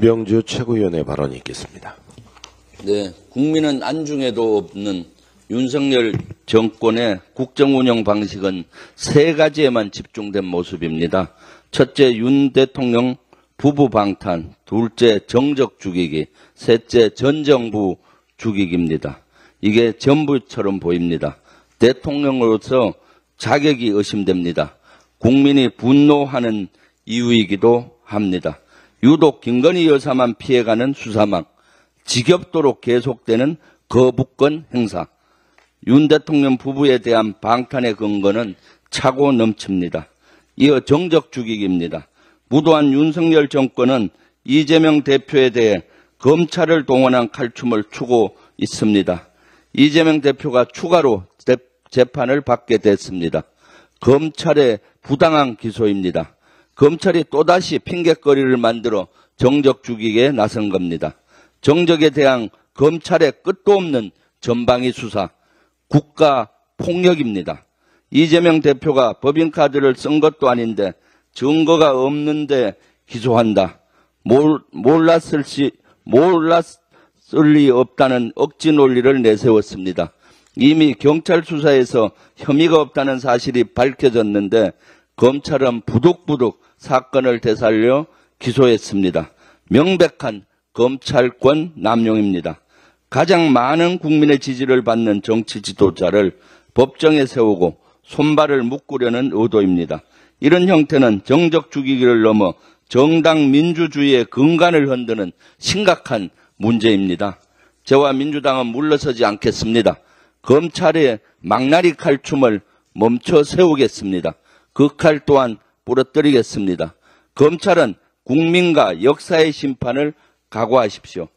김병주 최고위원의 발언이 있겠습니다. 네, 국민은 안중에도 없는 윤석열 정권의 국정운영 방식은 세 가지에만 집중된 모습입니다. 첫째, 윤 대통령 부부 방탄, 둘째, 정적 죽이기, 셋째, 전 정부 죽이기입니다. 이게 전부처럼 보입니다. 대통령으로서 자격이 의심됩니다. 국민이 분노하는 이유이기도 합니다. 유독 김건희 여사만 피해가는 수사망, 지겹도록 계속되는 거부권 행사, 윤 대통령 부부에 대한 방탄의 근거는 차고 넘칩니다. 이어 정적 죽이기입니다. 무도한 윤석열 정권은 이재명 대표에 대해 검찰을 동원한 칼춤을 추고 있습니다. 이재명 대표가 추가로 재판을 받게 됐습니다. 검찰의 부당한 기소입니다. 검찰이 또다시 핑곗거리를 만들어 정적 죽이기에 나선 겁니다. 정적에 대한 검찰의 끝도 없는 전방위 수사, 국가 폭력입니다. 이재명 대표가 법인카드를 쓴 것도 아닌데 증거가 없는데 기소한다. 몰랐을 리 없다는 억지 논리를 내세웠습니다. 이미 경찰 수사에서 혐의가 없다는 사실이 밝혀졌는데 검찰은 부득부득 사건을 되살려 기소했습니다. 명백한 검찰권 남용입니다. 가장 많은 국민의 지지를 받는 정치 지도자를 법정에 세우고 손발을 묶으려는 의도입니다. 이런 형태는 정적 죽이기를 넘어 정당 민주주의의 근간을 흔드는 심각한 문제입니다. 저와 민주당은 물러서지 않겠습니다. 검찰의 망나니 칼춤을 멈춰 세우겠습니다. 그 칼 또한 부러뜨리겠습니다. 검찰은 국민과 역사의 심판을 각오하십시오.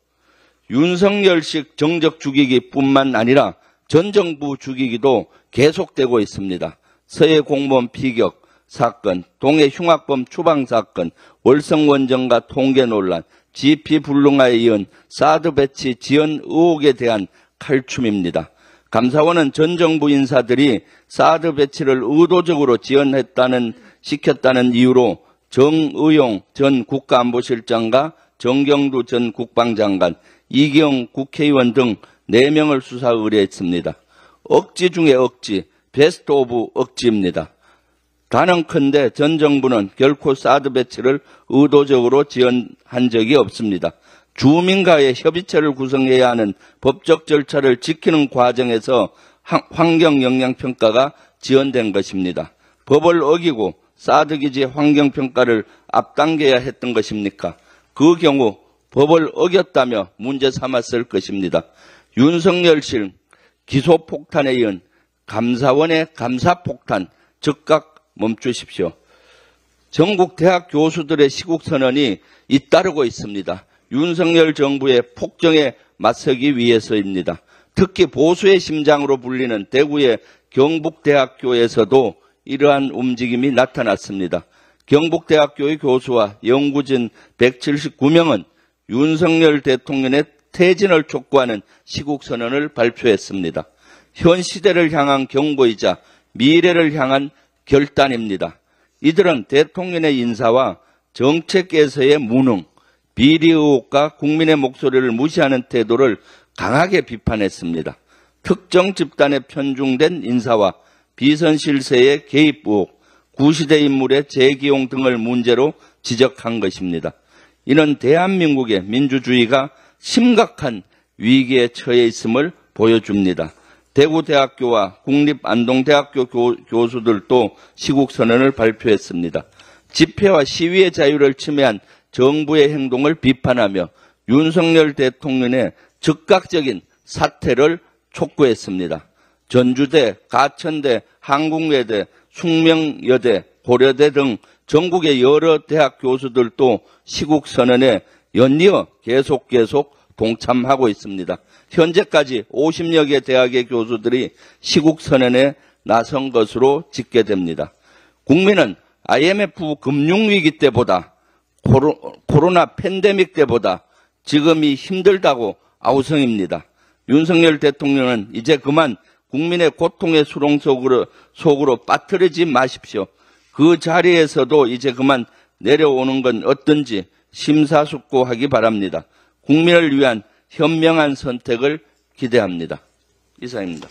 윤석열식 정적 죽이기뿐만 아니라 전 정부 죽이기도 계속되고 있습니다. 서해 공무원 피격 사건, 동해 흉악범 추방 사건, 월성 원전과 통계 논란, GP 불능화에 이은 사드 배치 지연 의혹에 대한 칼춤입니다. 감사원은 전 정부 인사들이 사드 배치를 의도적으로 시켰다는 이유로 정의용 전 국가안보실장과 정경두 전 국방장관, 이기영 국회의원 등 4명을 수사 의뢰했습니다. 억지 중에 억지, 베스트 오브 억지입니다. 단언컨대 전 정부는 결코 사드 배치를 의도적으로 지연한 적이 없습니다. 주민과의 협의체를 구성해야 하는 법적 절차를 지키는 과정에서 환경영향평가가 지연된 것입니다. 법을 어기고 사드 기지 환경평가를 앞당겨야 했던 것입니까? 그 경우 법을 어겼다며 문제 삼았을 것입니다. 윤석열실 기소폭탄에 이은 감사원의 감사폭탄 즉각 멈추십시오. 전국 대학 교수들의 시국선언이 잇따르고 있습니다. 윤석열 정부의 폭정에 맞서기 위해서입니다. 특히 보수의 심장으로 불리는 대구의 경북대학교에서도 이러한 움직임이 나타났습니다. 경북대학교의 교수와 연구진 179명은 윤석열 대통령의 퇴진을 촉구하는 시국선언을 발표했습니다. 현 시대를 향한 경고이자 미래를 향한 결단입니다. 이들은 대통령의 인사와 정책에서의 무능, 비리 의혹과 국민의 목소리를 무시하는 태도를 강하게 비판했습니다. 특정 집단에 편중된 인사와 비선 실세의 개입 의혹, 구시대 인물의 재기용 등을 문제로 지적한 것입니다. 이는 대한민국의 민주주의가 심각한 위기에 처해 있음을 보여줍니다. 대구대학교와 국립안동대학교 교수들도 시국선언을 발표했습니다. 집회와 시위의 자유를 침해한 정부의 행동을 비판하며 윤석열 대통령의 즉각적인 사퇴를 촉구했습니다. 전주대, 가천대, 한국외대, 숙명여대, 고려대 등 전국의 여러 대학 교수들도 시국선언에 연이어 계속 동참하고 있습니다. 현재까지 50여 개 대학의 교수들이 시국선언에 나선 것으로 집계됩니다. 국민은 IMF 금융위기 때보다 코로나 팬데믹 때보다 지금이 힘들다고 아우성입니다. 윤석열 대통령은 이제 그만 국민의 고통의 수렁 속으로 빠뜨리지 마십시오. 그 자리에서도 이제 그만 내려오는 건 어떤지 심사숙고하기 바랍니다. 국민을 위한 현명한 선택을 기대합니다. 이상입니다.